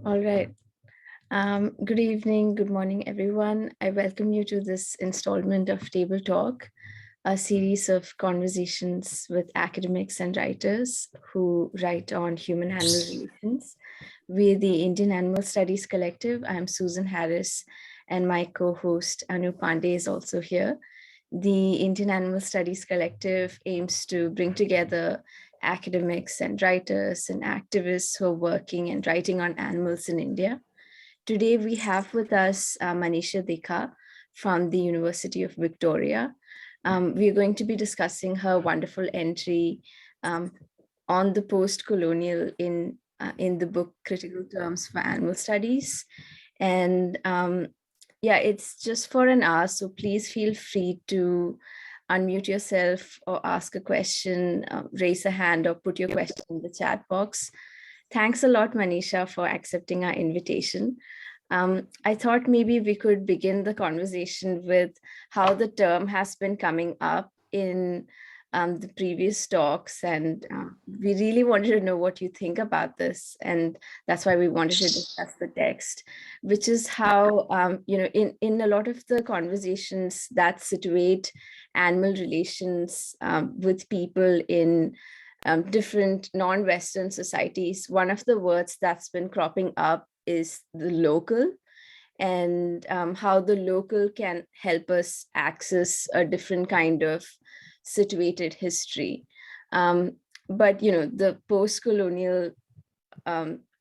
All right. Good evening, good morning, everyone. I welcome you to this installment of Table Talk, a series of conversations with academics and writers who write on human-animal relations. We're the Indian Animal Studies Collective. I'm Susan Haris, and my co-host Anu Pande is also here. The Indian Animal Studies Collective aims to bring together academics and writers and activists who are working and writing on animals in India. Today we have with us Maneesha Deckha from the University of Victoria. We're going to be discussing her wonderful entry um, on the post-colonial in the book Critical Terms for Animal Studies. And yeah, it's just for an hour, so please feel free to unmute yourself or ask a question, raise a hand or put your question in the chat box. Thanks a lot, Maneesha, for accepting our invitation. I thought maybe we could begin the conversation with how the term has been coming up in the previous talks, and we really wanted to know what you think about this, and that's why we wanted to discuss the text, which is how in a lot of the conversations that situate animal relations with people in different non-Western societies, one of the words that's been cropping up is the local, and how the local can help us access a different kind of situated history. But the post-colonial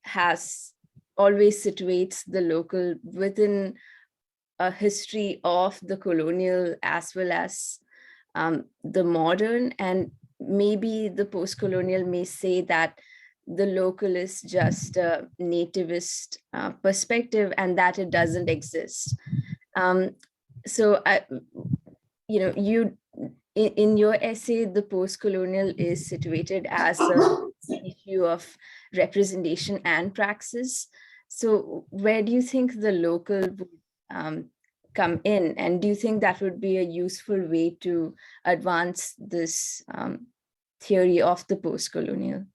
has always situates the local within a history of the colonial as well as the modern, and maybe the post-colonial may say that the local is just a nativist perspective and that it doesn't exist. So you in your essay, the post-colonial is situated as a issue of representation and praxis. So where do you think the local would come in, and do you think that would be a useful way to advance this theory of the post-colonial?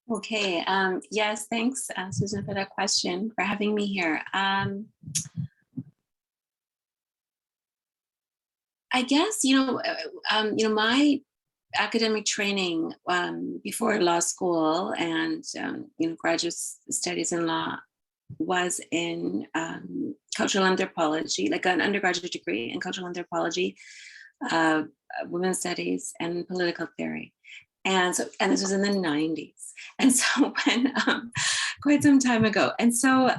Okay, yes, thanks, Susan, for that question, for having me here. I guess, my academic training before law school and, graduate studies in law was in cultural anthropology, like an undergraduate degree in cultural anthropology, women's studies, and political theory. And this was in the 90s. And so when quite some time ago. And so,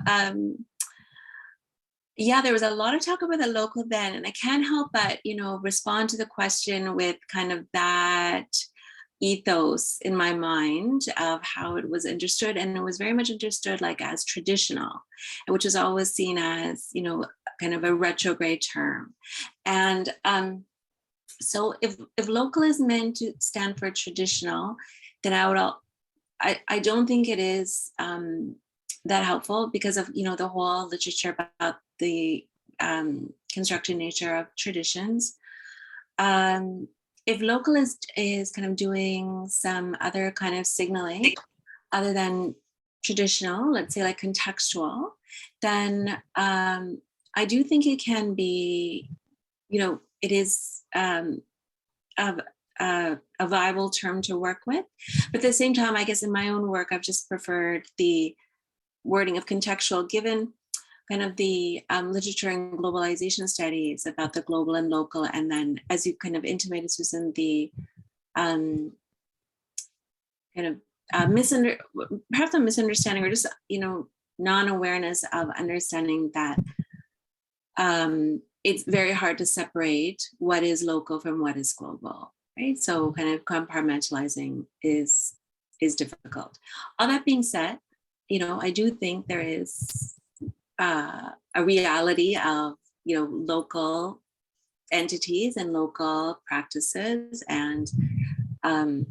there was a lot of talk about the local then, and I can't help but, respond to the question with kind of that ethos in my mind of how it was understood. And it was very much understood like as traditional, which was always seen as, kind of a retrograde term. And so if local is meant to stand for traditional, then I don't think it is that helpful because of, the whole literature about the constructed nature of traditions. If local is kind of doing some other kind of signaling other than traditional, let's say like contextual, then I do think it can be, it is a viable term to work with. But at the same time, I guess in my own work, I've just preferred the wording of contextual, given kind of the literature and globalization studies about the global and local. And then, as you kind of intimated, Susan, the kind of perhaps a misunderstanding or just, non-awareness of understanding that it's very hard to separate what is local from what is global, right? So kind of compartmentalizing is difficult. All that being said, I do think there is a reality of, local entities and local practices, and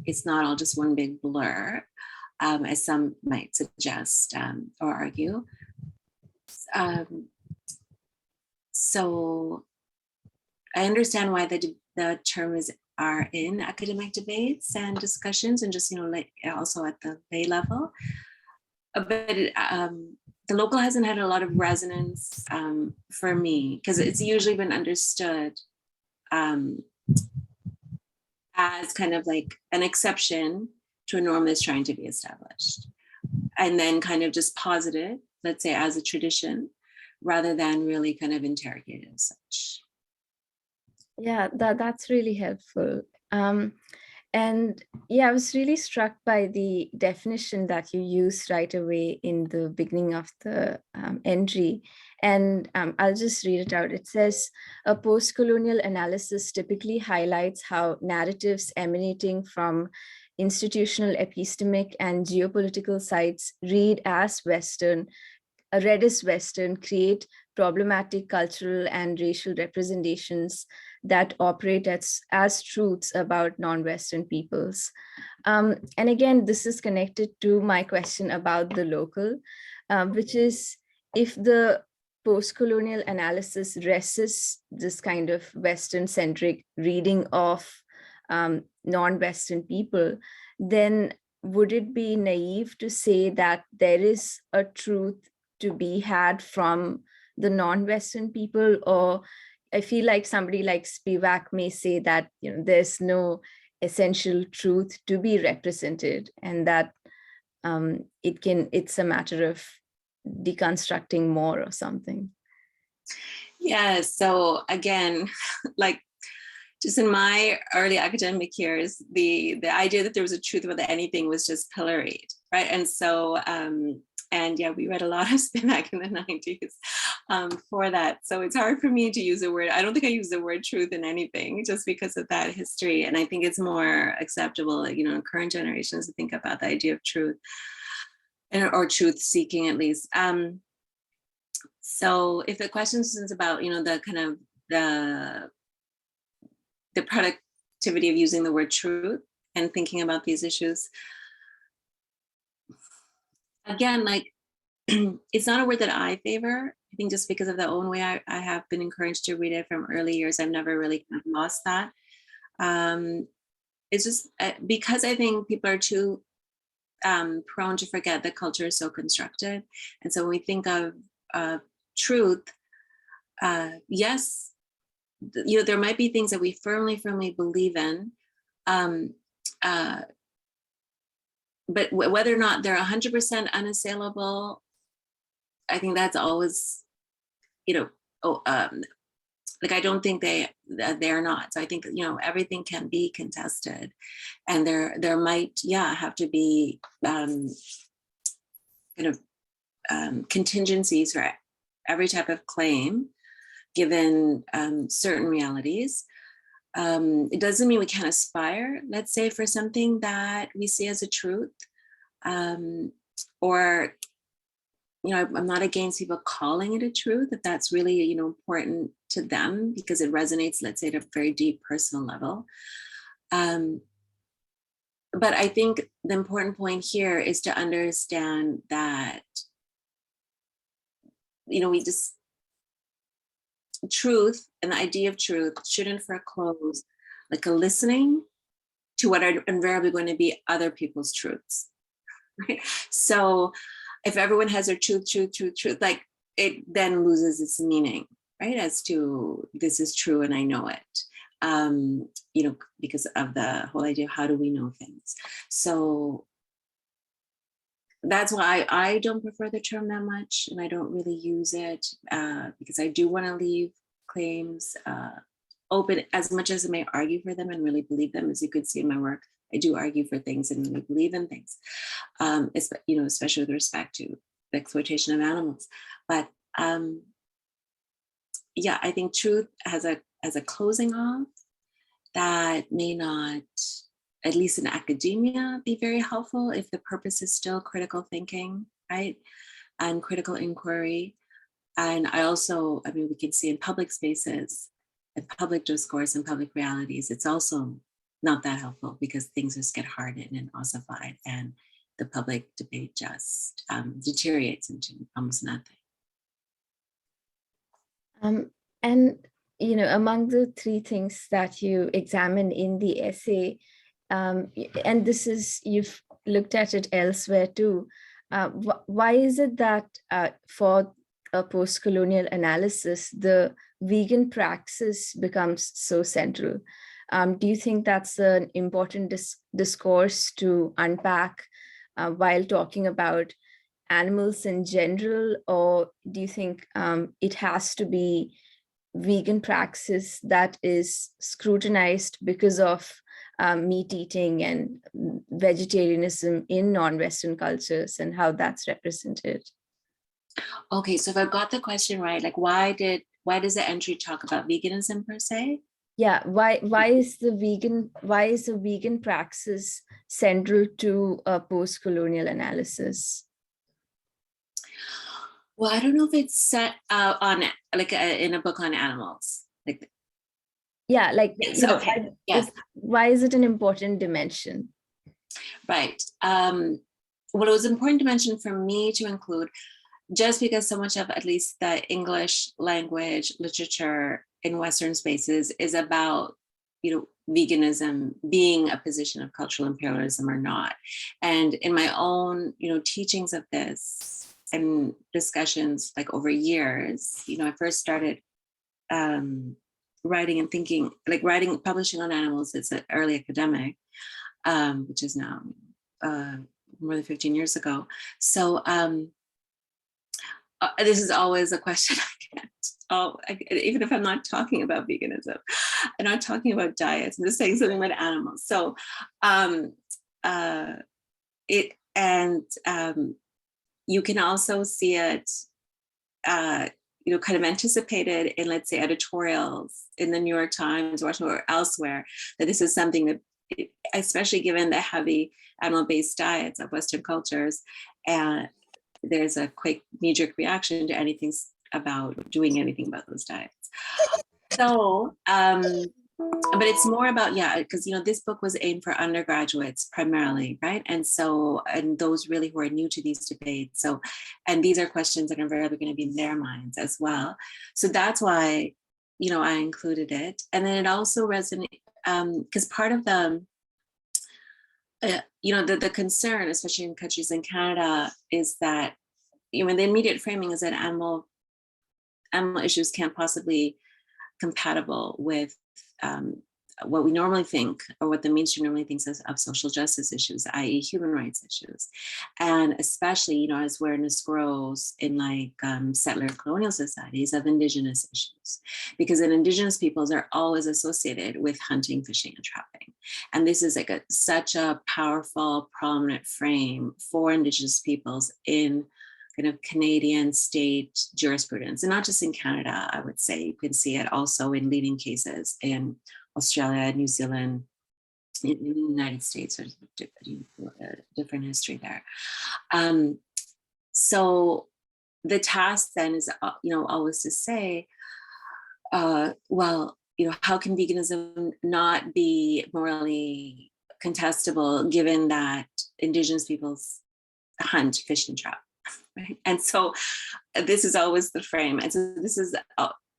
it's not all just one big blur, as some might suggest or argue. So I understand why the term is are in academic debates and discussions, and just, like also at the lay level. But the local hasn't had a lot of resonance for me, because it's usually been understood as kind of like an exception to a norm that's trying to be established, and then kind of just posited, let's say, as a tradition, rather than really kind of interrogated as such. Yeah, that's really helpful. And yeah, I was really struck by the definition that you used right away in the beginning of the entry. And I'll just read it out. It says, a postcolonial analysis typically highlights how narratives emanating from institutional, epistemic, and geopolitical sites read as Western, read as Western, create problematic cultural and racial representations that operate as truths about non-Western peoples. And again, this is connected to my question about the local, which is, if the post-colonial analysis resists this kind of Western-centric reading of non-Western people, then would it be naive to say that there is a truth to be had from the non-Western people? Or I feel like somebody like Spivak may say that there's no essential truth to be represented, and that it's a matter of deconstructing more or something. Yeah, so again, like just in my early academic years, the idea that there was a truth about anything was just pilloried, right? And so and yeah, we read a lot of Spivak in the 90s for that. So it's hard for me to use the word. I don't think I use the word truth in anything just because of that history. And I think it's more acceptable, in current generations to think about the idea of truth, or truth seeking at least. So if the question is about, the kind of the productivity of using the word truth and thinking about these issues, again, like it's not a word that I favor. I think just because of the own way I have been encouraged to read it from early years, I've never really kind of lost that. It's just because I think people are too prone to forget that culture is so constructed. And so when we think of truth, yes, there might be things that we firmly believe in, but whether or not they're 100% unassailable, I think that's always, like I don't think they're not. So I think everything can be contested, and there might have to be kind of contingencies for every type of claim, given certain realities. It doesn't mean we can't aspire, let's say, for something that we see as a truth, or I'm not against people calling it a truth if that's really important to them because it resonates, let's say, at a very deep personal level. But I think the important point here is to understand that truth and the idea of truth shouldn't foreclose like a listening to what are invariably going to be other people's truths, right? So if everyone has their truth, like it then loses its meaning, right? As to this is true and I know it, because of the whole idea of how do we know things. So that's why I don't prefer the term that much, and I don't really use it because I do want to leave claims open as much as I may argue for them and really believe them. As you could see in my work, I do argue for things and really believe in things, especially with respect to the exploitation of animals. But I think truth has a closing off that may not, at least in academia, be very helpful if the purpose is still critical thinking, right? And critical inquiry. And we can see in public spaces, in public discourse and public realities, it's also not that helpful because things just get hardened and ossified and the public debate just deteriorates into almost nothing. And among the three things that you examine in the essay, and this is, you've looked at it elsewhere too, why is it that for a post-colonial analysis, the vegan praxis becomes so central? Do you think that's an important discourse to unpack while talking about animals in general, or do you think it has to be vegan praxis that is scrutinized because of meat eating and vegetarianism in non-Western cultures and how that's represented? Okay, so if I got the question right, like why does the entry talk about veganism per se? Yeah, why is a vegan praxis central to a post-colonial analysis? Well, I don't know if it's set on like in a book on animals. Like, Yeah, like, yes, okay, yes, why is it an important dimension? right. What it was important to mention for me to include, just because so much of at least the English language literature in Western spaces is about, veganism being a position of cultural imperialism or not. And in my own, teachings of this and discussions like over years, I first started writing and thinking, like publishing on animals. It's an early academic, which is now more than 15 years ago. So this is always a question I get. Even if I'm not talking about veganism, I'm not talking about diets, I'm just saying something about animals. So you can also see it, kind of anticipated in, let's say, editorials in the New York Times or elsewhere, that this is something that, especially given the heavy animal-based diets of Western cultures, and there's a quick knee-jerk reaction to anything about doing anything about those diets. So, but it's more about, because, this book was aimed for undergraduates primarily, right? And those really who are new to these debates. So, and these are questions that are invariably going to be in their minds as well. So that's why, I included it. And then it also resonates, because part of the, the concern, especially in countries in Canada, is that, the immediate framing is that animal issues can't possibly compatible with what we normally think, or what the mainstream normally thinks of social justice issues, i.e. human rights issues. And especially, as awareness grows in like settler colonial societies of Indigenous issues, because Indigenous peoples are always associated with hunting, fishing, and trapping. And this is like such a powerful, prominent frame for Indigenous peoples in kind of Canadian state jurisprudence, and not just in Canada. I would say you can see it also in leading cases in Australia, New Zealand, in the United States. There's a different history there. So the task then is, always to say, well, how can veganism not be morally contestable, given that Indigenous peoples hunt, fish, and trap? Right? And so this is always the frame. And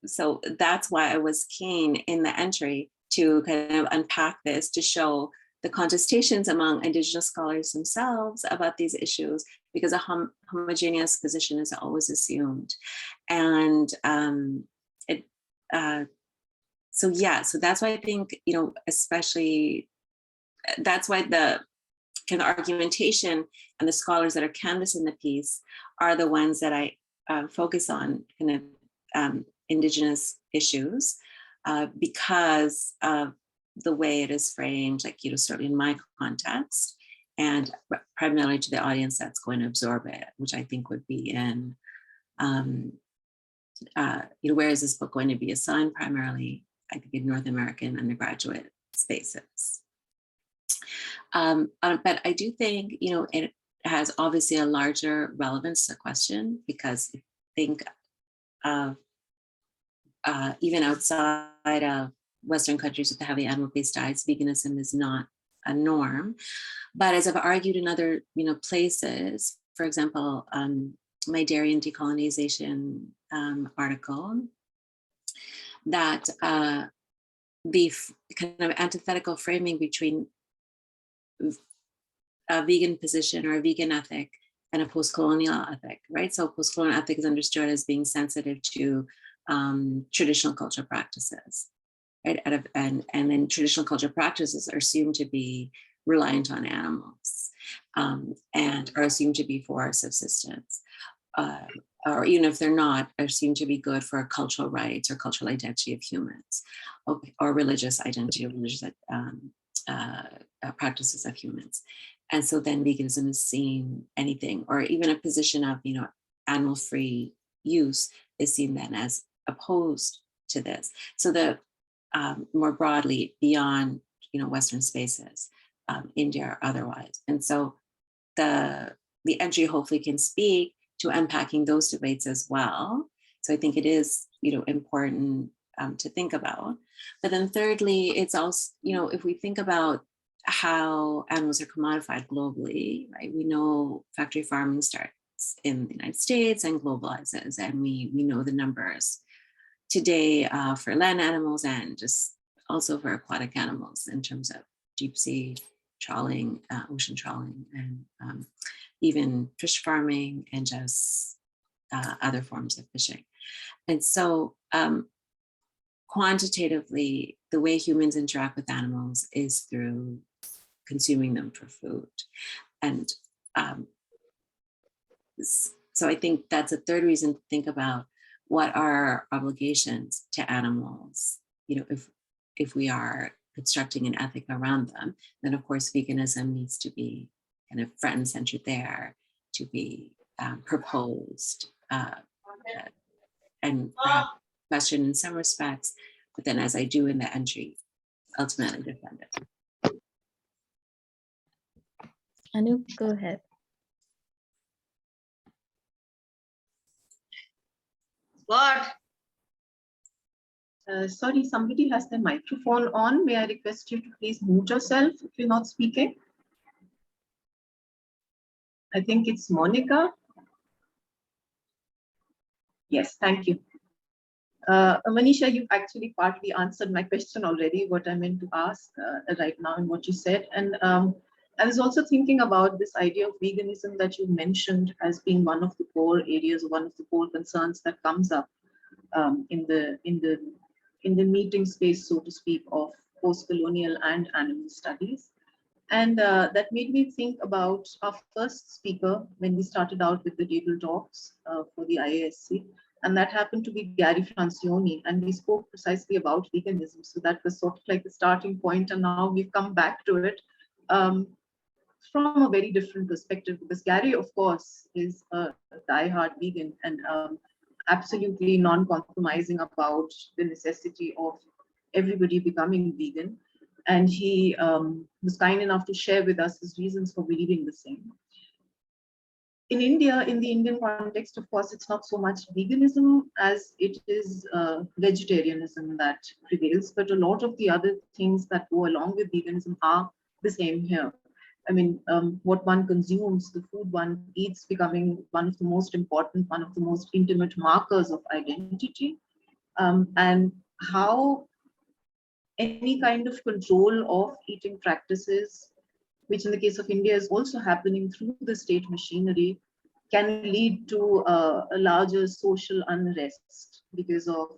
so that's why I was keen in the entry to kind of unpack this, to show the contestations among Indigenous scholars themselves about these issues, because a homogeneous position is always assumed. And so that's why I think, especially, that's why the kind of argumentation and the scholars that are canvassing the piece are the ones that I focus on, kind of Indigenous issues, because of the way it is framed, like, certainly in my context, and primarily to the audience that's going to absorb it, which I think would be in, where is this book going to be assigned? Primarily, I think, in North American undergraduate spaces. But I do think, it has obviously a larger relevance to the question, because I think of even outside of Western countries with the heavy animal-based diets, veganism is not a norm. But as I've argued in other, places, for example, my dairy and decolonization article, that the kind of antithetical framing between a vegan position or a vegan ethic and a post-colonial ethic, right? So post-colonial ethic is understood as being sensitive to traditional cultural practices, right? And then traditional cultural practices are assumed to be reliant on animals and are assumed to be for subsistence. Or even if they're not, are assumed to be good for cultural rights or cultural identity of humans, or religious identity, or religious practices of humans. And so then veganism is seen anything, or even a position of, animal-free use is seen then as opposed to this. So the more broadly beyond, Western spaces, India or otherwise. And so the entry hopefully can speak to unpacking those debates as well. So I think it is, important to think about. But then thirdly, it's also, if we think about how animals are commodified globally, right? We know factory farming starts in the United States and globalizes, and we know the numbers today for land animals and just also for aquatic animals in terms of deep sea trawling, ocean trawling, and even fish farming and just other forms of fishing. And so quantitatively, the way humans interact with animals is through consuming them for food. And so I think that's a third reason to think about what are our obligations to animals, if we are constructing an ethic around them. Then of course veganism needs to be kind of front and center there, to be proposed and perhaps questioned in some respects, but then as I do in the entry, ultimately defend it. Anu, go ahead. What? Sorry, somebody has their microphone on. May I request you to please mute yourself if you're not speaking? I think it's Monica. Yes, thank you. Maneesha, you've actually partly answered my question already, what I meant to ask right now and what you said. And I was also thinking about this idea of veganism that you mentioned as being one of the core areas, one of the core concerns that comes up in the meeting space, so to speak, of post-colonial and animal studies. And that made me think about our first speaker when we started out with the table talks for the IASC. And that happened to be Gary Francioni. And we spoke precisely about veganism. So that was sort of like the starting point. And now we've come back to it from a very different perspective, because Gary, of course, is a diehard vegan and absolutely non-compromising about the necessity of everybody becoming vegan. And he was kind enough to share with us his reasons for believing the same. In India, in the Indian context, of course, it's not so much veganism as it is vegetarianism that prevails, but a lot of the other things that go along with veganism are the same here. I mean, what one consumes, the food one eats, becoming one of the most important, one of the most intimate markers of identity, and how any kind of control of eating practices, which in the case of India is also happening through the state machinery, can lead to a larger social unrest because of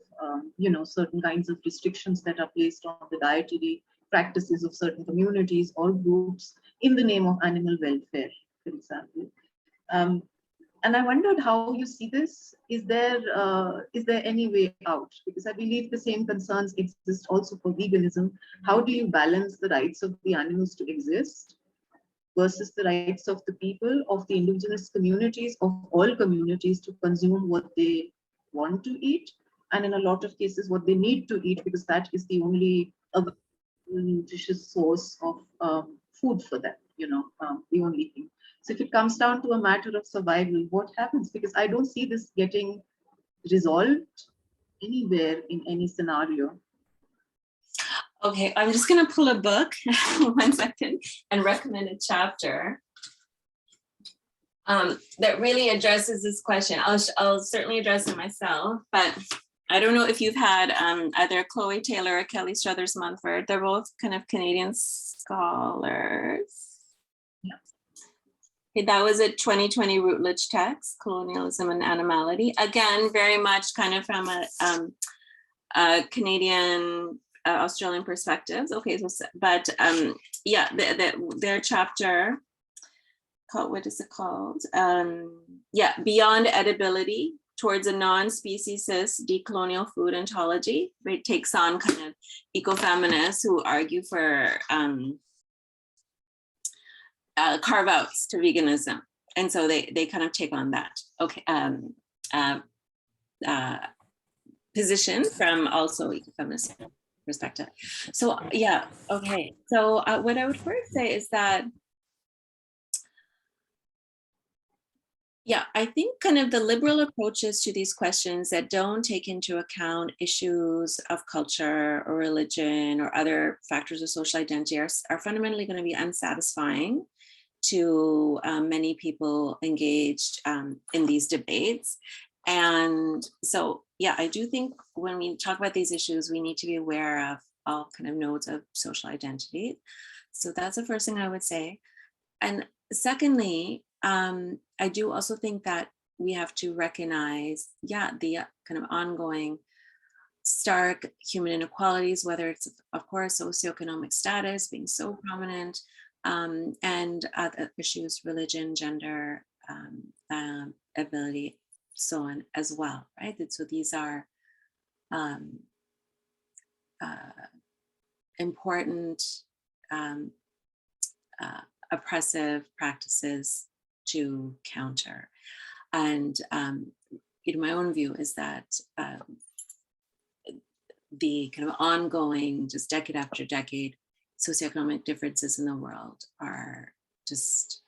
certain kinds of restrictions that are placed on the dietary practices of certain communities or groups in the name of animal welfare, for example. And I wondered how you see this. Is there any way out? Because I believe the same concerns exist also for veganism. How do you balance the rights of the animals to exist versus the rights of the people, of the indigenous communities, of all communities to consume what they want to eat, and in a lot of cases what they need to eat, because that is the only nutritious source of food for them, the only thing. So if it comes down to a matter of survival, what happens? Because I don't see this getting resolved anywhere in any scenario. Okay, I'm just going to pull a book 1 second and recommend a chapter that really addresses this question. I'll certainly address it myself, but I don't know if you've had either Chloe Taylor or Kelly Struthers Munford. They're both kind of Canadian scholars. Yeah. Okay, that was a 2020 Routledge text, Colonialism and Animality. Again, very much kind of from a Canadian, Australian perspectives. Okay, so, but yeah, their chapter, called, what is it called? Yeah, Beyond Edibility, Towards a Non-Speciesist Decolonial Food Ontology. It takes on kind of ecofeminists who argue for carve-outs to veganism. And so they kind of take on that position from also ecofeminist perspective. So yeah, okay. So what I would first say is that, yeah, I think kind of the liberal approaches to these questions that don't take into account issues of culture or religion or other factors of social identity are fundamentally going to be unsatisfying to many people engaged in these debates. And so, yeah, I do think when we talk about these issues, we need to be aware of all kind of nodes of social identity. So that's the first thing I would say. And secondly, I do also think that we have to recognize, yeah, the kind of ongoing stark human inequalities, whether it's, of course, socioeconomic status being so prominent, and other issues, religion, gender, ability, so on as well, right? So these are important oppressive practices to counter. And my own view is that the kind of ongoing, just decade after decade, socioeconomic differences in the world are just,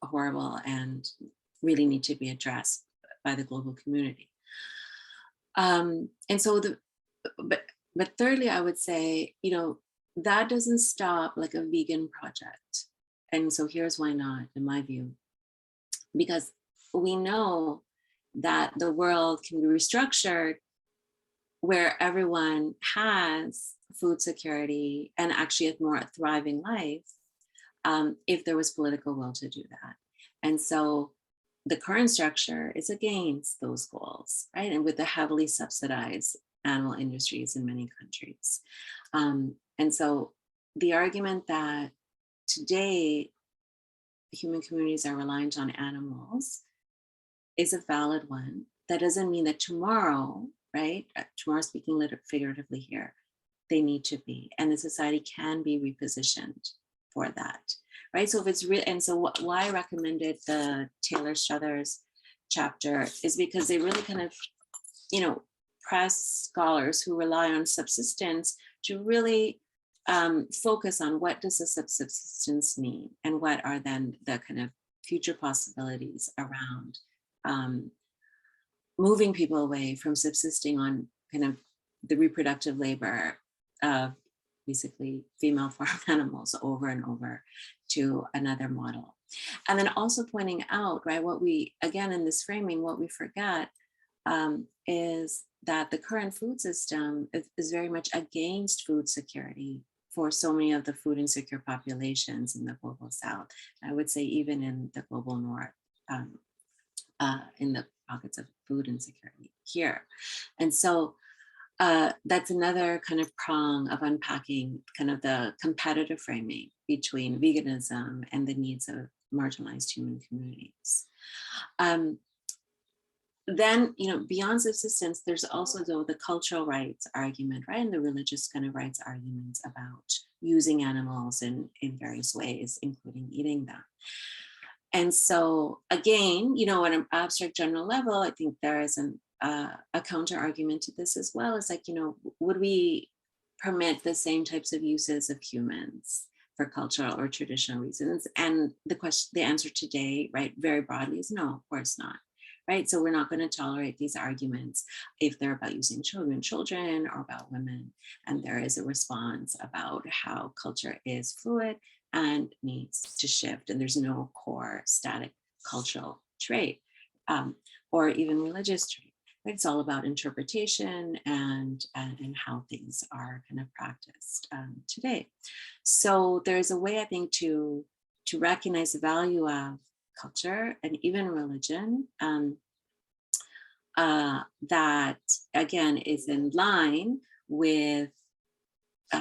horrible and really need to be addressed by the global community. And so but thirdly, I would say, that doesn't stop like a vegan project. And so here's why not, in my view, because we know that the world can be restructured where everyone has food security and actually a more thriving life, if there was political will to do that. And so the current structure is against those goals, right? And with the heavily subsidized animal industries in many countries. And so the argument that today human communities are reliant on animals is a valid one. That doesn't mean that tomorrow, right? Tomorrow, speaking figuratively here, they need to be, and the society can be repositioned for that, right? So if it's real, and so why I recommended the Taylor Struthers chapter is because they really kind of, press scholars who rely on subsistence to really focus on what does a subsistence mean and what are then the kind of future possibilities around moving people away from subsisting on kind of the reproductive labor of basically female farm animals over and over to another model. And then also pointing out, right, what we, again, in this framing, what we forget is that the current food system is very much against food security for so many of the food insecure populations in the global South. I would say even in the global North, in the pockets of food insecurity here. And so that's another kind of prong of unpacking kind of the competitive framing between veganism and the needs of marginalized human communities. Then, beyond subsistence, there's also though the cultural rights argument, right? And the religious kind of rights arguments about using animals in various ways, including eating them. And so again, at an abstract general level, I think there is a counter argument to this as well. It's like, would we permit the same types of uses of humans for cultural or traditional reasons? And the answer today, right, very broadly is no, of course not. Right, so we're not going to tolerate these arguments if they're about using children or about women. And there is a response about how culture is fluid and needs to shift. And there's no core static cultural trait or even religious trait. It's all about interpretation and how things are kind of practiced today. So there's a way, I think, to recognize the value of culture and even religion that, again, is in line with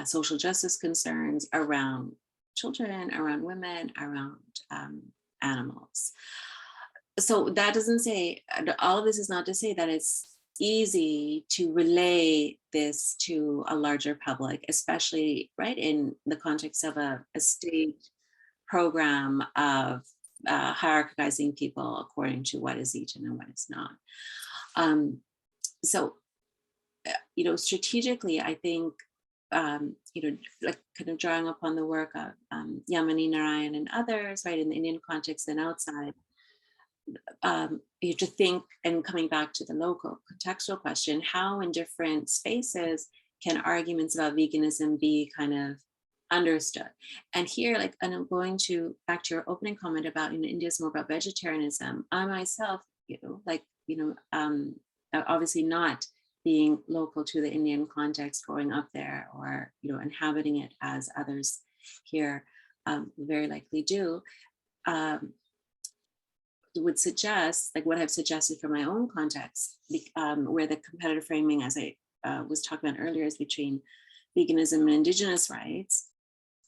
social justice concerns around children, around women, around animals. So that doesn't say, all of this is not to say that it's easy to relay this to a larger public, especially right in the context of a state program of hierarchizing people according to what is eaten and what is not. So, strategically, I think, like kind of drawing upon the work of Yamini Narayan and others, right, in the Indian context and outside, you have to think, and coming back to the local contextual question, how in different spaces can arguments about veganism be kind of understood? And here, like, and I'm going back to your opening comment about, India is more about vegetarianism. I myself, obviously not being local to the Indian context, growing up there, or inhabiting it as others here very likely do, would suggest, like what I've suggested from my own context, where the competitive framing, as I was talking about earlier, is between veganism and indigenous rights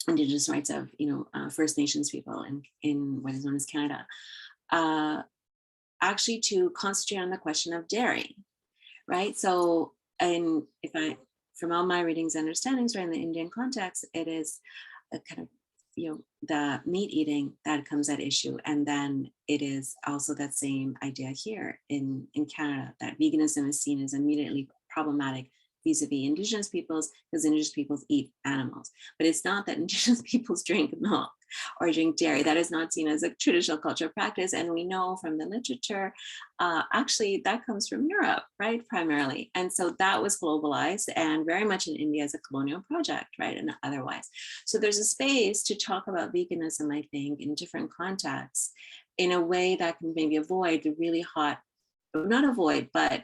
of First Nations people in what is known as Canada, actually to concentrate on the question of dairy, right? So, and from all my readings and understandings, right, in the Indian context, it is a kind of the meat eating that comes at issue, and then it is also that same idea here in Canada, that veganism is seen as immediately problematic vis-a-vis indigenous peoples, because indigenous peoples eat animals. But it's not that indigenous peoples drink milk or drink dairy. That is not seen as a traditional cultural practice. And we know from the literature, actually that comes from Europe, right, primarily. And so that was globalized and very much in India as a colonial project, right, and otherwise. So there's a space to talk about veganism, I think, in different contexts in a way that can maybe avoid the really hot, not avoid, but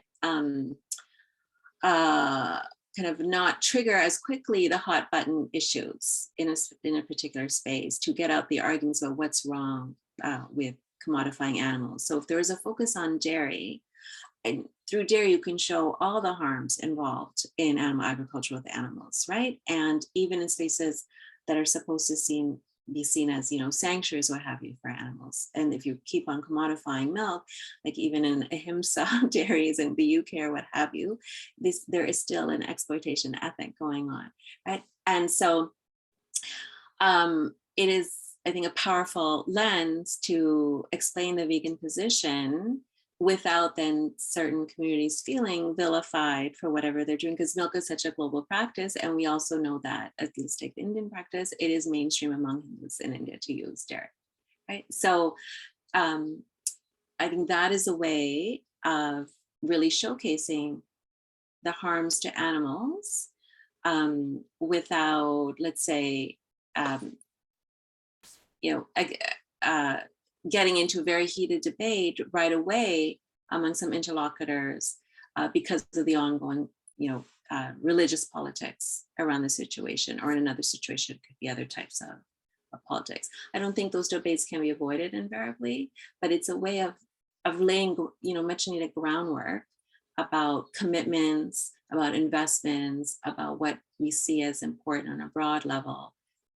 kind of not trigger as quickly the hot button issues in a particular space, to get out the arguments about what's wrong with commodifying animals. So if there is a focus on dairy, and through dairy you can show all the harms involved in animal agriculture with animals, right? And even in spaces that are supposed to be seen as sanctuaries, what have you, for animals. And if you keep on commodifying milk, like even in ahimsa dairies in the UK or what have you, there is still an exploitation ethic going on, right? And so it is, I think, a powerful lens to explain the vegan position without then certain communities feeling vilified for whatever they're doing, because milk is such a global practice. And we also know that, at least take the Indian practice, it is mainstream among Hindus in India to use dairy, right? So I think that is a way of really showcasing the harms to animals without, let's say, getting into a very heated debate right away among some interlocutors because of the ongoing, religious politics around the situation, or in another situation, it could be other types of politics. I don't think those debates can be avoided invariably, but it's a way of laying, much needed groundwork about commitments, about investments, about what we see as important on a broad level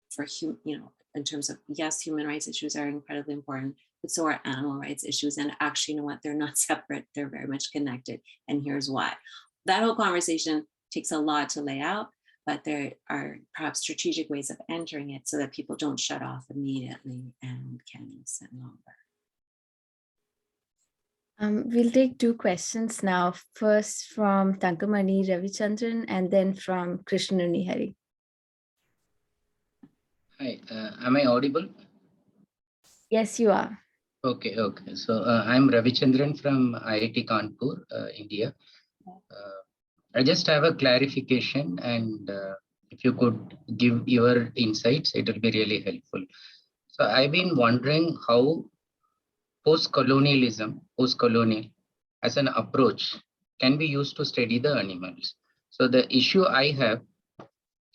for, in terms of, yes, human rights issues are incredibly important, but so are animal rights issues. And actually, you know what? They're not separate. They're very much connected. And here's why. That whole conversation takes a lot to lay out, but there are perhaps strategic ways of entering it so that people don't shut off immediately and can listen longer. We'll take two questions now. First from Tankamani Ravichandran, and then from Krishnanuni Hari. Hi, am I audible? Yes, you are. Okay. So I'm Ravichandran from IIT Kanpur, India. I just have a clarification, and if you could give your insights, it will be really helpful. So I've been wondering how postcolonial as an approach can be used to study the animals. So the issue I have,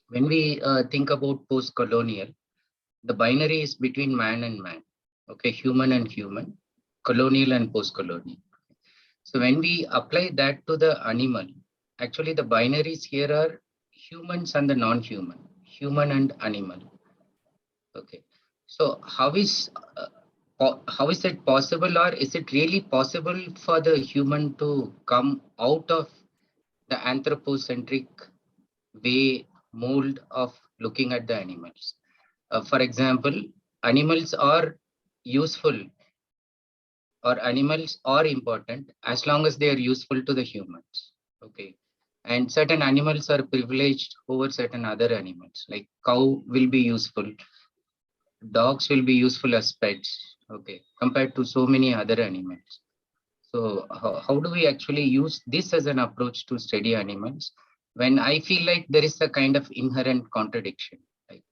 when we think about post-colonial, the binary is between man and man, okay, human and human, colonial and post-colonial. So when we apply that to the animal, actually the binaries here are humans and the non-human, human and animal. Okay, so how is it possible, or is it really possible for the human to come out of the anthropocentric way mold of looking at the animals? For example, animals are useful, or animals are important as long as they are useful to the humans. Okay, and certain animals are privileged over certain other animals, like cow will be useful, dogs will be useful as pets, okay, compared to so many other animals. So how do we actually use this as an approach to study animals, when I feel like there is a kind of inherent contradiction? Like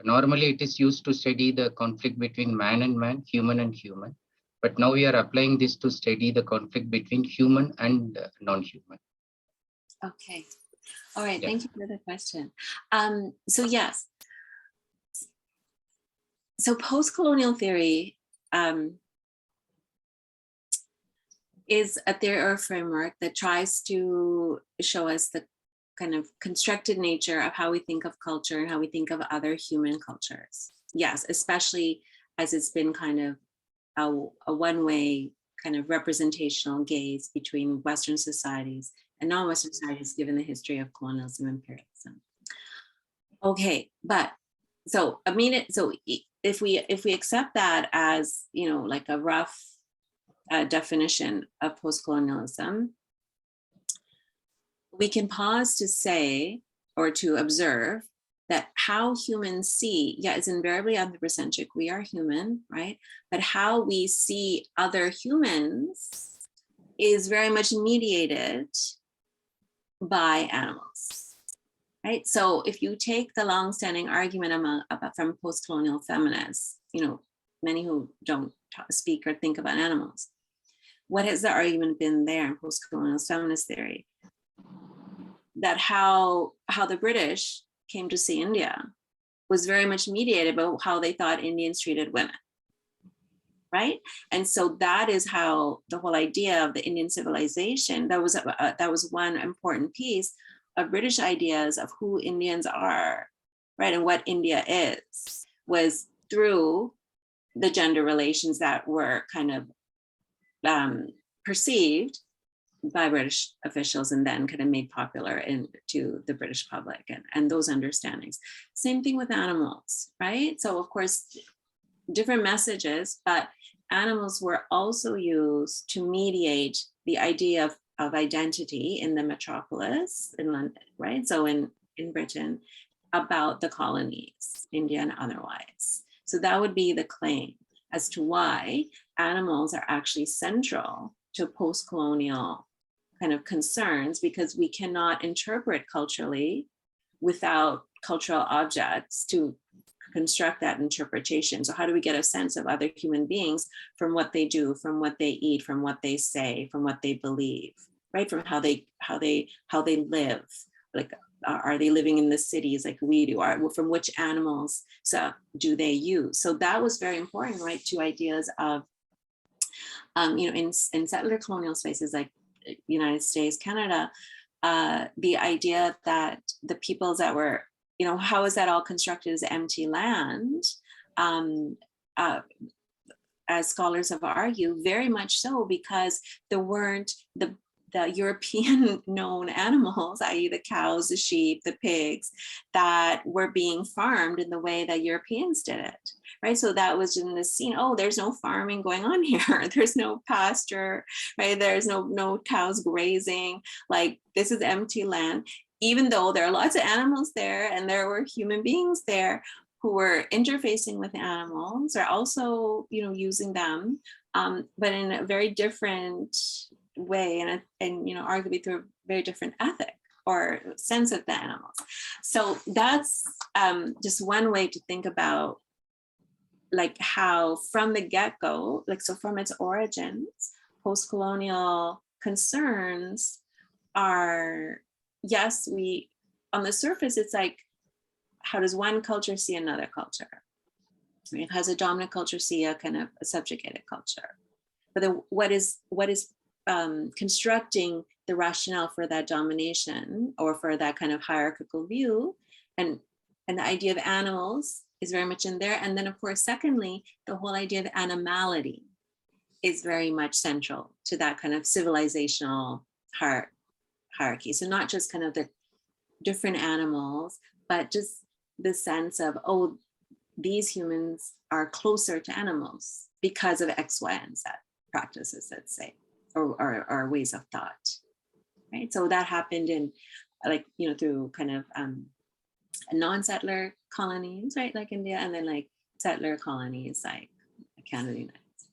normally it is used to study the conflict between man and man, human and human, but now we are applying this to study the conflict between human and non-human. Okay. All right. Yeah. Thank you for the question. So yes. So post-colonial theory is a theory or a framework that tries to show us the kind of constructed nature of how we think of culture and how we think of other human cultures. Yes, especially as it's been kind of a one-way kind of representational gaze between Western societies and non-Western societies, given the history of colonialism and imperialism. Okay, but so I mean, so if we accept that as, you know, like a rough definition of post-colonialism, we can pause to say, or to observe, that how humans see, yeah, it's invariably anthropocentric, we are human, right? But how we see other humans is very much mediated by animals, right? So if you take the longstanding argument from post-colonial feminists, you know, many who don't speak or think about animals, what has the argument been there in post-colonial feminist theory? That how the British came to see India was very much mediated by how they thought Indians treated women, right? And so that is how the whole idea of the Indian civilization, that was one important piece of British ideas of who Indians are, right? And what India is, was through the gender relations that were kind of perceived by British officials and then kind of made popular to the British public, and those understandings. Same thing with animals, right? So of course, different messages, but animals were also used to mediate the idea of identity in the metropolis in London, right? So in Britain, about the colonies, India and otherwise. So that would be the claim as to why animals are actually central to post-colonial kind of concerns, because we cannot interpret culturally without cultural objects to construct that interpretation. So how do we get a sense of other human beings from what they do, from what they eat, from what they say, from what they believe, right? From how they live. Like, are they living in the cities like we do? From which animals do they use? So that was very important, right? To ideas of, you know, in settler colonial spaces like United States, Canada, the idea that the peoples that were, you know, how is that all constructed as empty land? As scholars have argued, very much so, because there weren't the European known animals, i.e. the cows, the sheep, the pigs, that were being farmed in the way that Europeans did it, right? So that was in the scene, oh, there's no farming going on here. There's no pasture, right? There's no cows grazing. Like, this is empty land, even though there are lots of animals there and there were human beings there who were interfacing with animals, or also, you know, using them, but in a very different way, and you know, arguably through a very different ethic or sense of the animals. So that's just one way to think about, like, how from the get-go, like, so from its origins, post-colonial concerns are, yes, on the surface, it's like, how does one culture see another culture? How does a dominant culture see a kind of a subjugated culture? But then what is constructing the rationale for that domination or for that kind of hierarchical view, and the idea of animals is very much in there. And then of course, secondly, the whole idea of animality is very much central to that kind of civilizational hierarchy. So not just kind of the different animals, but just the sense of, oh, these humans are closer to animals because of X, Y, and Z practices, let's say, or ways of thought, right? So that happened in, like, you know, through kind of non-settler colonies, right, like India, and then like settler colonies like Canada, United States.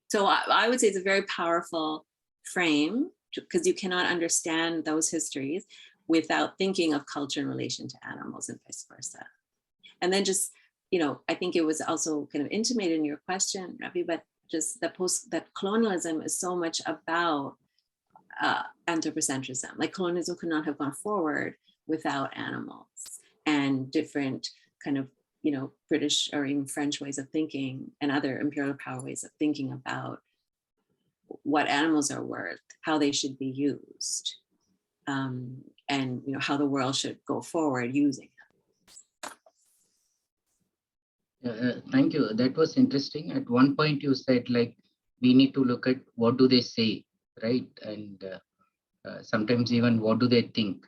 So I would say it's a very powerful frame, because you cannot understand those histories without thinking of culture in relation to animals and vice versa. And then just, you know, I think it was also kind of intimated in your question, Ravi, but just that colonialism is so much about anthropocentrism. Like colonialism could not have gone forward without animals and different kind of, you know, British or even French ways of thinking and other imperial power ways of thinking about what animals are worth, how they should be used, and, you know, how the world should go forward using them. Thank you. That was interesting. At one point you said, like, we need to look at what do they say, right? And sometimes even what do they think.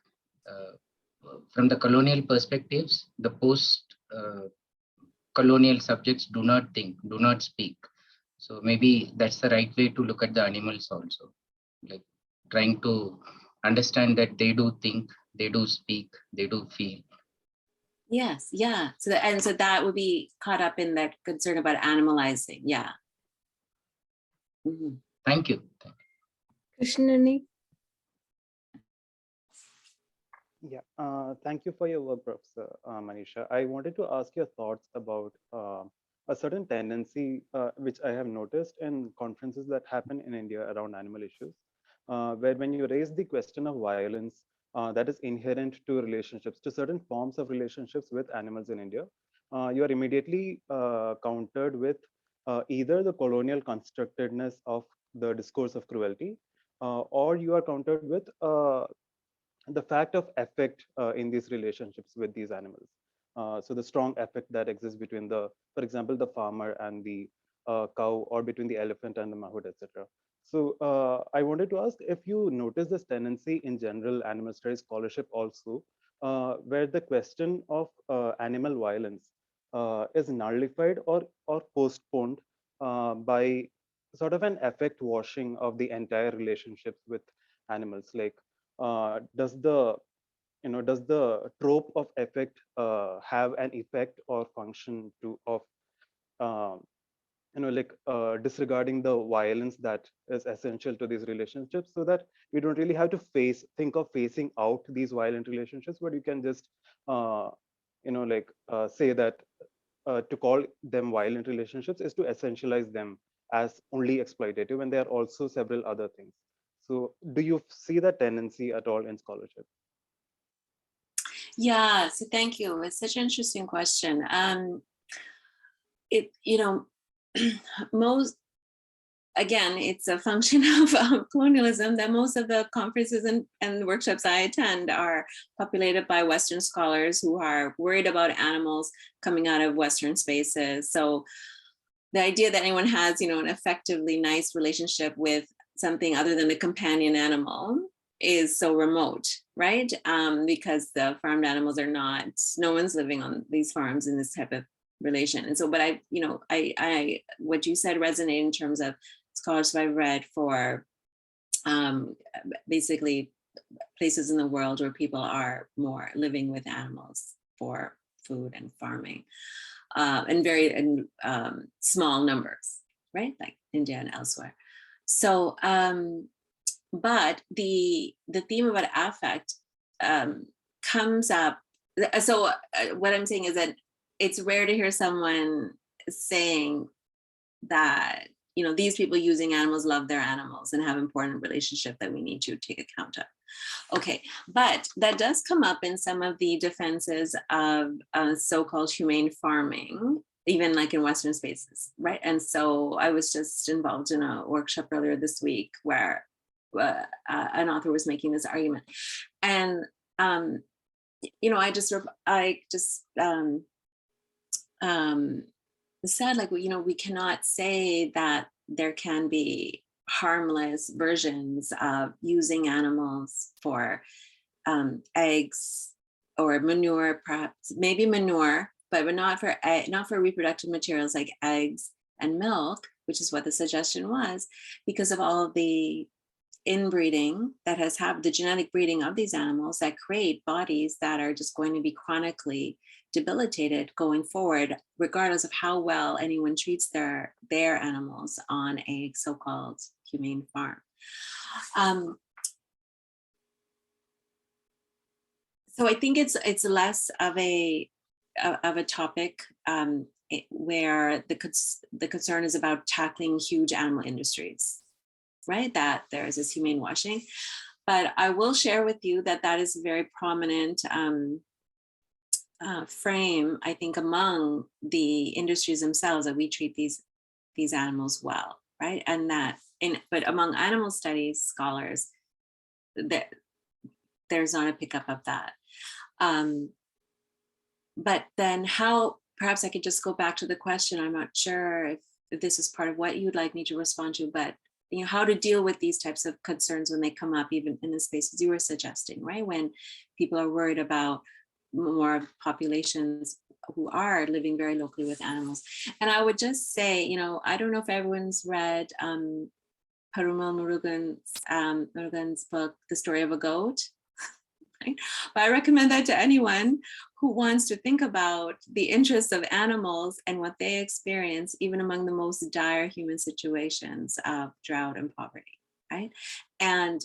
From the colonial perspectives, the post-colonial subjects do not think, do not speak. So maybe that's the right way to look at the animals also, like trying to understand that they do think, they do speak, they do feel. Yes, yeah. So that would be caught up in that concern about animalizing. Yeah. Mm-hmm. Thank you. Krishnani? Yeah, thank you for your work, Professor Maneesha. I wanted to ask your thoughts about a certain tendency which I have noticed in conferences that happen in India around animal issues, where when you raise the question of violence that is inherent to relationships, to certain forms of relationships with animals in India, you are immediately countered with either the colonial constructedness of the discourse of cruelty, or you are countered with the fact of affect in these relationships with these animals. So the strong affect that exists between for example, the farmer and the cow, or between the elephant and the mahout, etc. So I wanted to ask if you notice this tendency in general animal studies scholarship also, where the question of animal violence is nullified or postponed by sort of an affect washing of the entire relationships with animals. Like, does the trope of effect have an effect or function to of disregarding the violence that is essential to these relationships, so that we don't really have to think of phasing out these violent relationships, but you can just say that to call them violent relationships is to essentialize them as only exploitative, and there are also several other things. So do you see that tendency at all in scholarship? Yeah, so thank you. It's such an interesting question. Again, it's a function of colonialism that most of the conferences and workshops I attend are populated by Western scholars who are worried about animals coming out of Western spaces. So the idea that anyone has, an effectively nice relationship with something other than a companion animal is so remote, right? Because the farmed animals are not, no one's living on these farms in this type of relation. And so, but what you said resonated in terms of scholars I've read for basically places in the world where people are more living with animals for food and farming, and very small numbers, right? Like India and elsewhere. So, but the theme about affect comes up. So what I'm saying is that it's rare to hear someone saying that these people using animals love their animals and have important relationship that we need to take account of. Okay, but that does come up in some of the defenses of so-called humane farming, even like in Western spaces, right? And so I was just involved in a workshop earlier this week where an author was making this argument. And, I just said, like, we cannot say that there can be harmless versions of using animals for eggs or manure, perhaps maybe manure, but not for reproductive materials like eggs and milk, which is what the suggestion was, because of all of the inbreeding that has happened, the genetic breeding of these animals that create bodies that are just going to be chronically debilitated going forward, regardless of how well anyone treats their animals on a so-called humane farm. So I think it's less of a topic where the concern is about tackling huge animal industries, right? That there is this humane washing. But I will share with you that is a very prominent frame, I think, among the industries themselves, that we treat these animals well, right? And but among animal studies scholars, there's not a pickup of that. But then how, perhaps I could just go back to the question. I'm not sure if this is part of what you'd like me to respond to, but how to deal with these types of concerns when they come up, even in the spaces you were suggesting, right? When people are worried about more populations who are living very locally with animals. And I would just say, I don't know if everyone's read Parumil Murugan's book, The Story of a Goat. Right? But I recommend that to anyone who wants to think about the interests of animals and what they experience, even among the most dire human situations of drought and poverty, right? And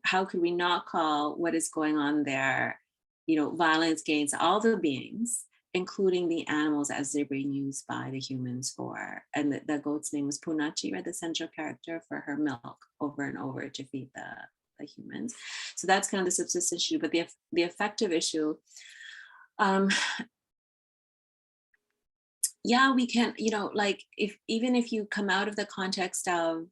how could we not call what is going on there, violence against all the beings, including the animals as they're being used by the humans for, and the goat's name was Punachi, right? The central character, for her milk over and over to feed the humans. So that's kind of the subsistence issue, but the effective issue, we can, even if you come out of the context of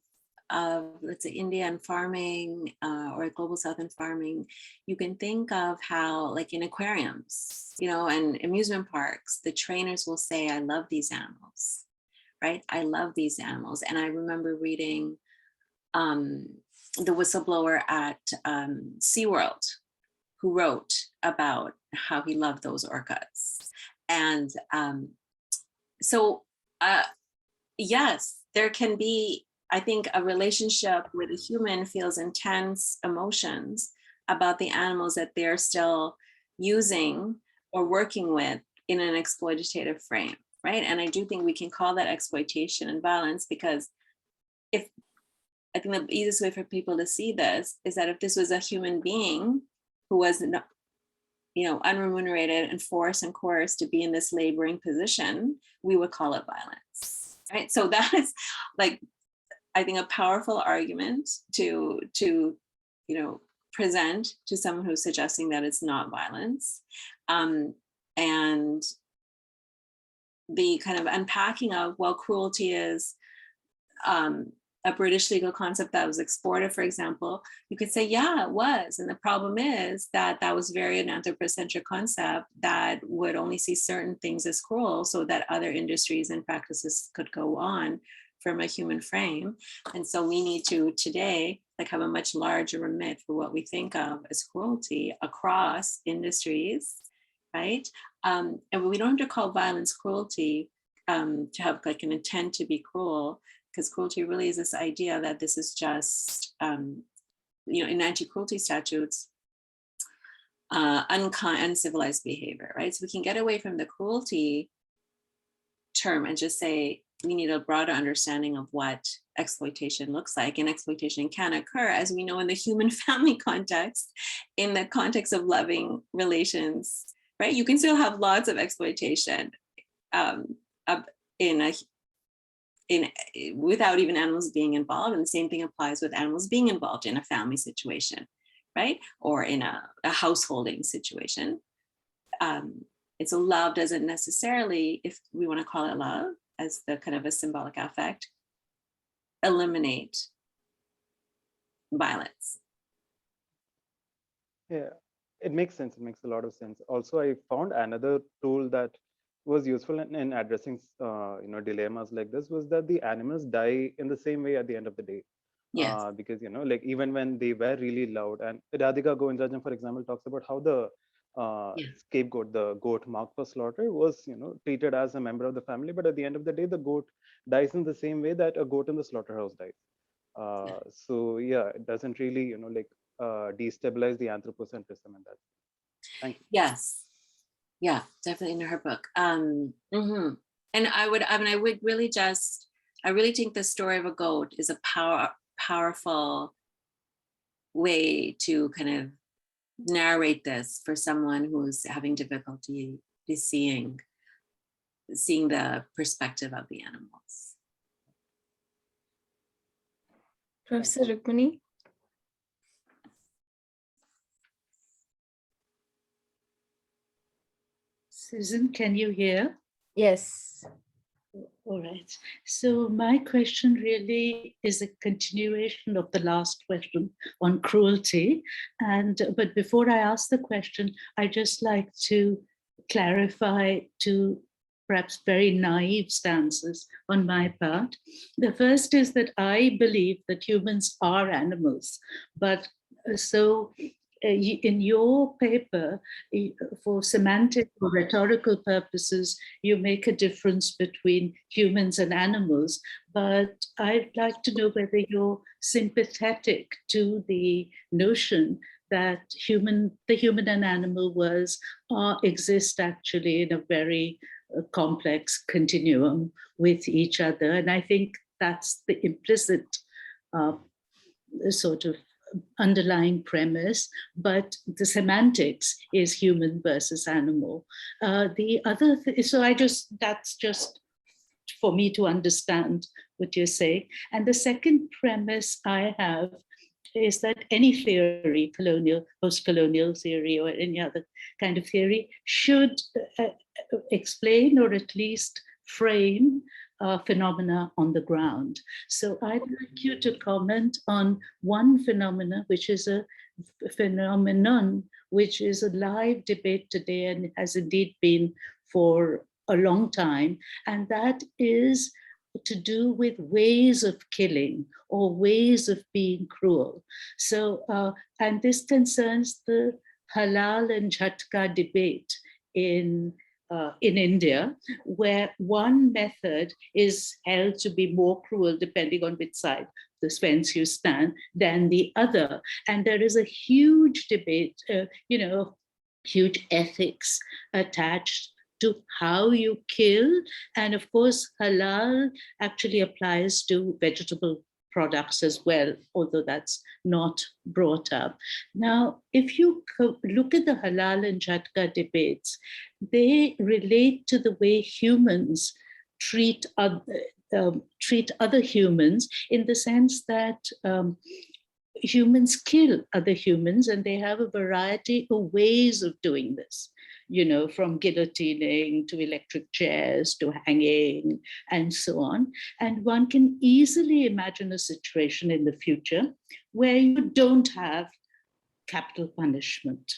let's say India and farming, or global South and farming, you can think of how, like in aquariums, and amusement parks, the trainers will say, I love these animals, right? I love these animals. And I remember reading the whistleblower at SeaWorld, who wrote about how he loved those orcas. And yes, there can be, I think, a relationship where the human feels intense emotions about the animals that they're still using or working with in an exploitative frame, right? And I do think we can call that exploitation and violence, because I think the easiest way for people to see this is that if this was a human being who was, unremunerated and forced and coerced to be in this laboring position, we would call it violence, right? So that is, like, I think, a powerful argument to present to someone who's suggesting that it's not violence. And the kind of unpacking of, well, cruelty is a British legal concept that was exported, for example, you could say, yeah, it was. And the problem is that was very an anthropocentric concept that would only see certain things as cruel so that other industries and practices could go on from a human frame. And so we need to today have a much larger remit for what we think of as cruelty across industries, right? And we don't have to call violence cruelty to have an intent to be cruel, because cruelty really is this idea that this is just, in anti-cruelty statutes, uncivilized behavior, right? So we can get away from the cruelty term and just say we need a broader understanding of what exploitation looks like. And exploitation can occur, as we know, in the human family context, in the context of loving relations, right? You can still have lots of exploitation in without even animals being involved. And the same thing applies with animals being involved in a family situation, right? Or in a householding situation. And so love doesn't necessarily, if we want to call it love as the kind of a symbolic affect, eliminate violence. Yeah, it makes sense. It makes a lot of sense. Also, I found another tool that was useful in addressing dilemmas like this was that the animals die in the same way at the end of the day. Yes. Because like even when they were really loud, and Radhika Govindarajan, for example, talks about how the scapegoat, the goat marked for slaughter, was treated as a member of the family, but at the end of the day, the goat dies in the same way that a goat in the slaughterhouse dies. So yeah, it doesn't really destabilize the anthropocentrism in that. Thank you. Yes. Yeah, definitely in her book. And I would really I really think the story of a goat is a powerful way to kind of narrate this for someone who's having difficulty seeing the perspective of the animals. Professor Rukmini? Susan, can you hear? Yes. All right. So my question really is a continuation of the last question on cruelty. But before I ask the question, I just like to clarify two perhaps very naive stances on my part. The first is that I believe that humans are animals, but so in your paper, for semantic or rhetorical purposes, you make a difference between humans and animals, but I'd like to know whether you're sympathetic to the notion that the human and animal worlds exist actually in a very complex continuum with each other. And I think that's the implicit sort of underlying premise, but the semantics is human versus animal. The other that's just for me to understand what you're saying. And the second premise I have is that any theory, colonial, post-colonial theory, or any other kind of theory should explain or at least frame phenomena on the ground. So I'd like you to comment on one phenomena, which is a phenomenon, which is a live debate today and has indeed been for a long time, and that is to do with ways of killing or ways of being cruel. So, and this concerns the halal and jhatka debate in India, where one method is held to be more cruel, depending on which side the fence you stand, than the other. And there is a huge debate, huge ethics attached to how you kill. And of course, halal actually applies to vegetable products as well, although that's not brought up. Now, if you look at the halal and jhatka debates, they relate to the way humans treat other humans, in the sense that humans kill other humans, and they have a variety of ways of doing this, from guillotining to electric chairs to hanging and so on. And one can easily imagine a situation in the future where you don't have capital punishment.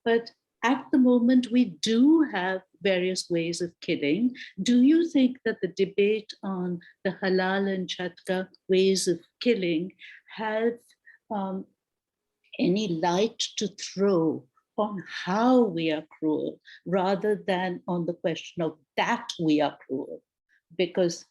But at the moment, we do have various ways of killing. Do you think that the debate on the halal and jhatka ways of killing have any light to throw on how we are cruel, rather than on the question of that we are cruel? Because,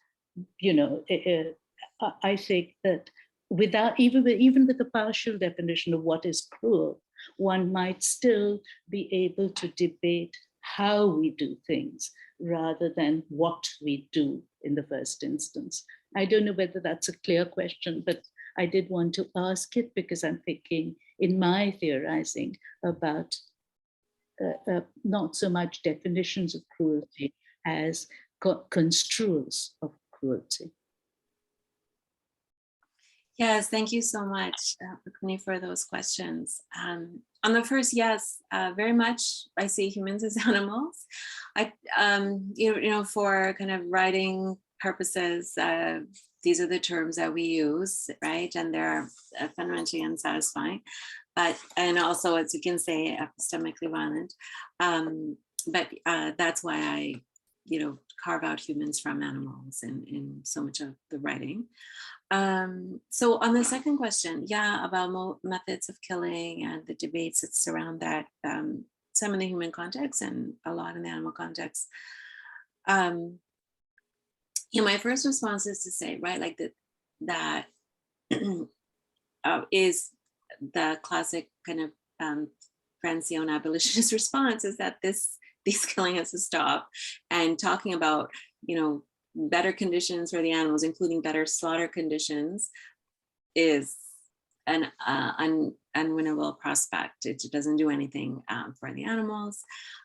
I think that without even with the partial definition of what is cruel, one might still be able to debate how we do things rather than what we do in the first instance. I don't know whether that's a clear question, but I did want to ask it because I'm thinking in my theorizing about not so much definitions of cruelty as construals of cruelty. Yes, thank you so much, Rukmini, for those questions. On the first, yes, very much. I see humans as animals. For kind of writing purposes, these are the terms that we use, right? And they're fundamentally unsatisfying, and also, as you can say, epistemically violent. But that's why I, carve out humans from animals in so much of the writing. So on the second question, about methods of killing and the debates that surround that, some in the human context and a lot in the animal context. My first response is to say, right, like that is the classic kind of Francione abolitionist response, is that this killing has to stop, and talking about, better conditions for the animals, including better slaughter conditions, is an unwinnable prospect. It doesn't do anything for the animals,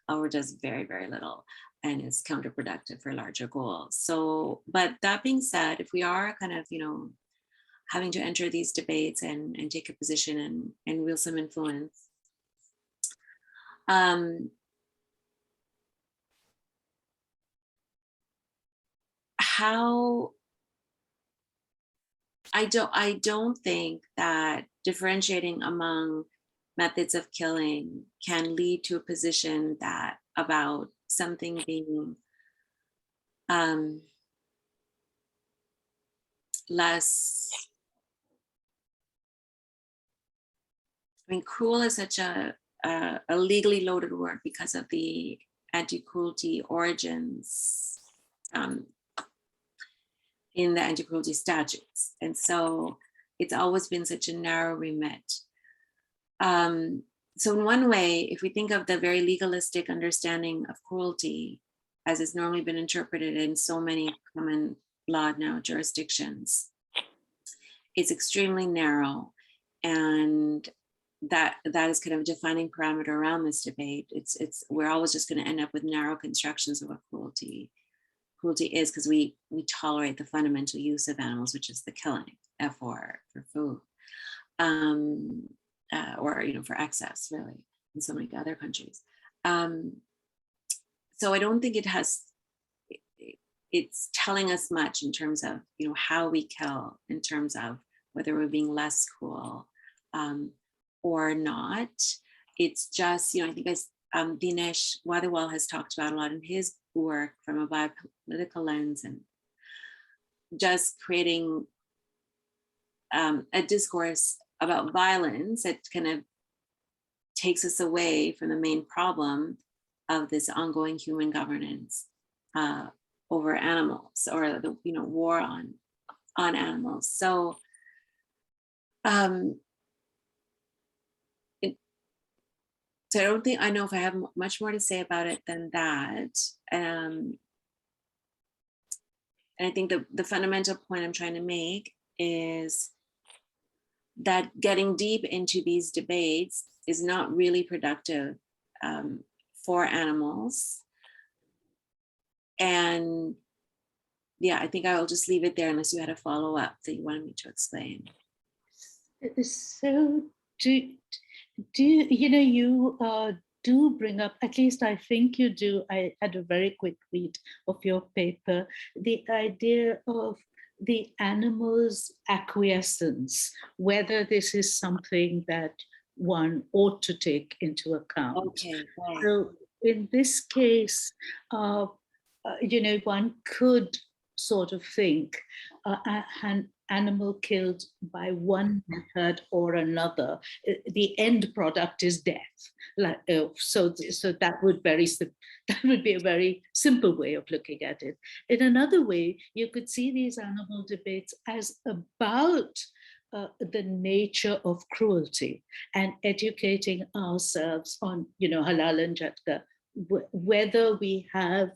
or does very, very little, and is counterproductive for larger goals. So, but that being said, if we are kind of, having to enter these debates and take a position and wield some influence, I don't think that differentiating among methods of killing can lead to a position that about something being less. I mean, cruel is such a legally loaded word because of the anti-cruelty origins in the anti-cruelty statutes. And so it's always been such a narrow remit. So in one way, if we think of the very legalistic understanding of cruelty as it's normally been interpreted in so many common law now jurisdictions, it's extremely narrow, and that is kind of a defining parameter around this debate. We're always just going to end up with narrow constructions of what cruelty is, because we tolerate the fundamental use of animals, which is the killing for food, or for excess, really, in so many other countries. So I don't think it's telling us much in terms of how we kill, in terms of whether we're being less cruel or not. It's just, I think Dinesh Wadewal has talked about a lot in his work from a biopolitical lens, and just creating a discourse about violence that kind of takes us away from the main problem of this ongoing human governance over animals, or the war on animals. So so I don't think I know if I have much more to say about it than that. And I think the fundamental point I'm trying to make is that getting deep into these debates is not really productive for animals. And I think I will just leave it there, unless you had a follow-up that you wanted me to explain. So you do bring up, at least I think you do, I had a very quick read of your paper, the idea of the animal's acquiescence, whether this is something that one ought to take into account. Okay. Right. So in this case, one could sort of think an animal killed by one method or another, the end product is death. So that would be a very simple way of looking at it. In another way, you could see these animal debates as about the nature of cruelty, and educating ourselves on, halal and jatka, whether we have,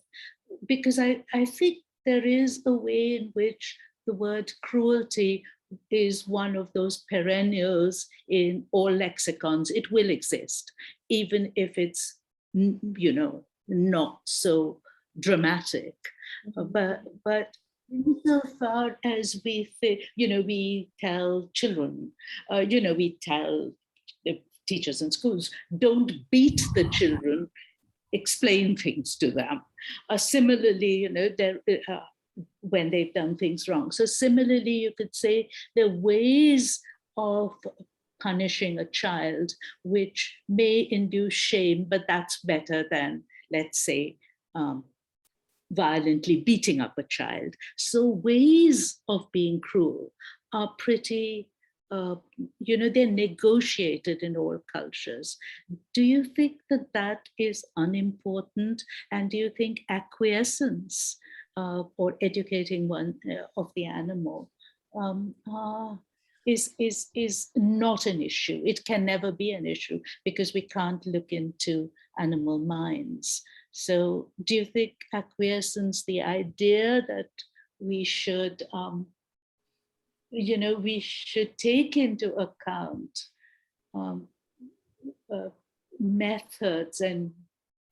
because I think there is a way in which the word cruelty is one of those perennials in all lexicons. It will exist, even if it's, not so dramatic. But insofar as we think, we tell children, we tell the teachers in schools, don't beat the children, explain things to them. Similarly, when they've done things wrong. So similarly, you could say there are ways of punishing a child which may induce shame, but that's better than, let's say, violently beating up a child. So ways of being cruel are pretty, they're negotiated in all cultures. Do you think that that is unimportant? And do you think acquiescence or educating one of the animal is not an issue? It can never be an issue because we can't look into animal minds. So do you think acquiescence, the idea that we should, we should take into account methods and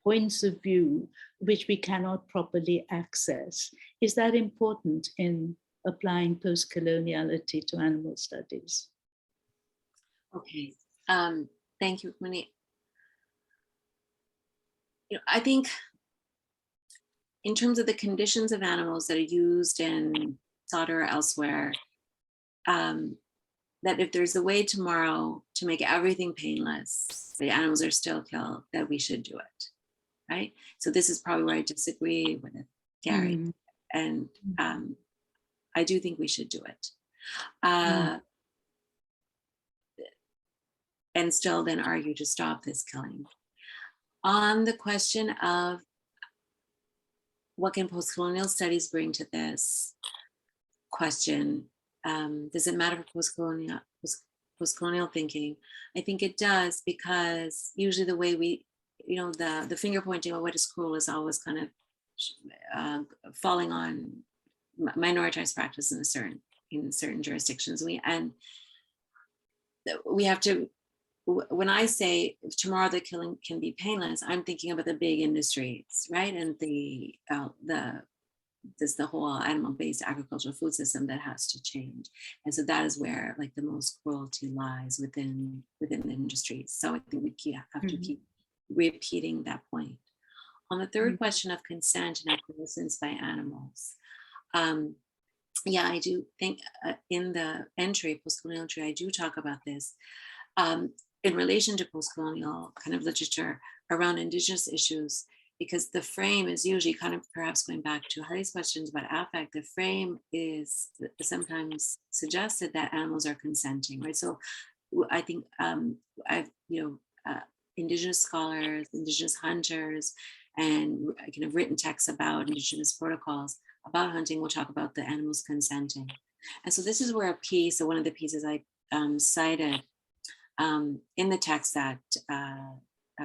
points of view which we cannot properly access, is that important in applying post-coloniality to animal studies? Okay, thank you, Mani. I think in terms of the conditions of animals that are used in slaughter or elsewhere, that if there's a way tomorrow to make everything painless, the animals are still killed, that we should do it, right? So this is probably where I disagree with Gary. And I do think we should do it. And still then argue to stop this killing. On the question of what can post-colonial studies bring to this question, does it matter for post-colonial thinking? I think it does, because usually the way we, the finger pointing of what is cruel is always kind of falling on minoritized practice in certain jurisdictions. We have to. When I say tomorrow the killing can be painless, I'm thinking about the big industries, right? And the whole animal-based agricultural food system that has to change. And so that is where like the most cruelty lies within the industries. So I think we have to keep repeating that point. On the third question of consent and acquiescence by animals, yeah, I do think in the entry, post-colonial entry, I do talk about this. In relation to post-colonial kind of literature around Indigenous issues, because the frame is usually kind of perhaps going back to Hari's questions about affect, the frame is sometimes suggested that animals are consenting, right? So I think I've, Indigenous scholars, Indigenous hunters, and kind of written texts about Indigenous protocols about hunting will talk about the animals consenting. And so this is where a piece, so one of the pieces I cited in the text that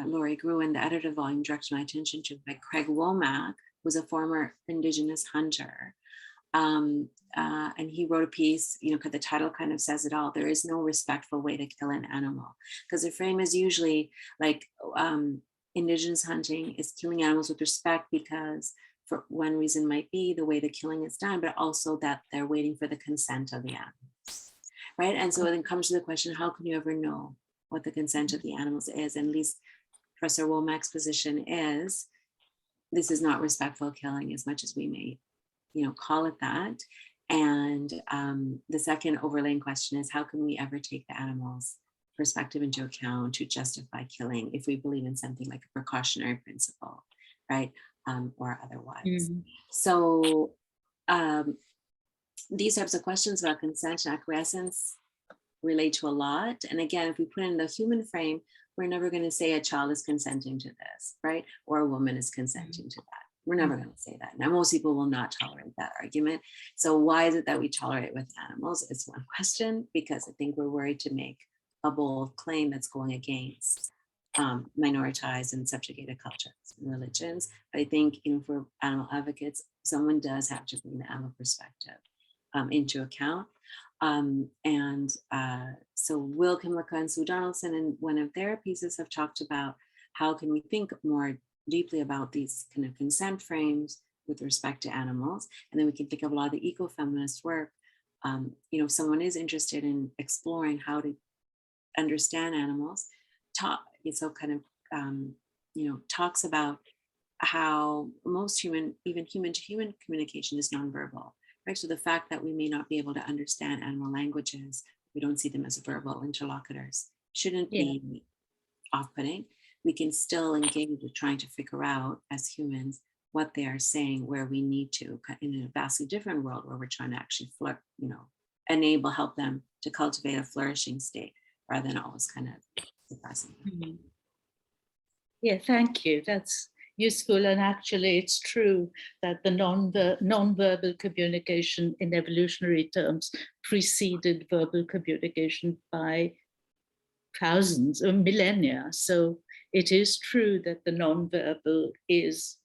Laurie Gruen, the editor volume, directed my attention to by Craig Womack, who's a former Indigenous hunter. And he wrote a piece, because the title kind of says it all. There is no respectful way to kill an animal, because the frame is usually like Indigenous hunting is killing animals with respect, because for one reason might be the way the killing is done, but also that they're waiting for the consent of the animals, right? And so then comes to the question, how can you ever know what the consent of the animals is? And at least Professor Womack's position is, this is not respectful killing as much as we may, call it that. And the second overlaying question is, how can we ever take the animal's perspective into account to justify killing if we believe in something like a precautionary principle, right? Or otherwise. So these types of questions about consent and acquiescence relate to a lot. And again, if we put in the human frame, we're never going to say a child is consenting to this, right? Or a woman is consenting to that. We're never going to say that. Now, most people will not tolerate that argument. So why is it that we tolerate it with animals? It's one question, because I think we're worried to make a bold claim that's going against minoritized and subjugated cultures and religions. But I think, for animal advocates, someone does have to bring the animal perspective into account. So Will Kimlicka and Sue Donaldson, in one of their pieces, have talked about how can we think more deeply about these kind of consent frames with respect to animals. And then we can think of a lot of the ecofeminist work. You know, if someone is interested in exploring how to understand animals, you know, talks about how most human, even human-to-human communication is nonverbal, right? So the fact that we may not be able to understand animal languages, we don't see them as verbal interlocutors, shouldn't be off-putting. We can still engage with trying to figure out as humans what they are saying, where we need to, in a vastly different world where we're trying to actually you know, help them to cultivate a flourishing state rather than always kind of suppressing them. Mm-hmm. Yeah, thank you. That's useful. And actually, it's true that the non-verbal communication in evolutionary terms preceded verbal communication by thousands or millennia. So it is true that the non-verbal is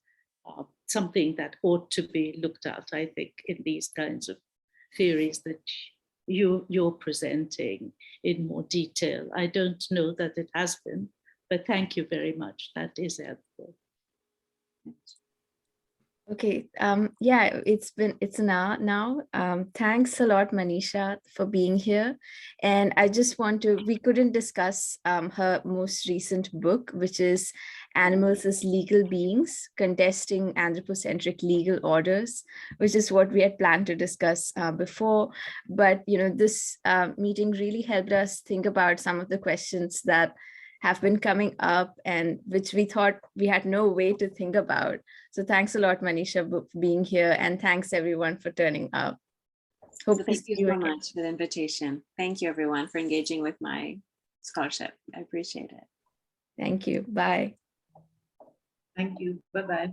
something that ought to be looked at, I think, in these kinds of theories that you're presenting in more detail. I don't know that it has been, but thank you very much. That is helpful. Okay, yeah, it's an hour now. Thanks a lot, Maneesha, for being here. And I just we couldn't discuss her most recent book, which is Animals as Legal Beings, Contesting Anthropocentric Legal Orders, which is what we had planned to discuss before. But, you know, this meeting really helped us think about some of the questions that have been coming up and which we thought we had no way to think about. So thanks a lot, Maneesha, for being here, and thanks everyone for turning up. So thank you so much for the invitation. Thank you everyone for engaging with my scholarship. I appreciate it. Thank you. Bye. Thank you. Bye-bye.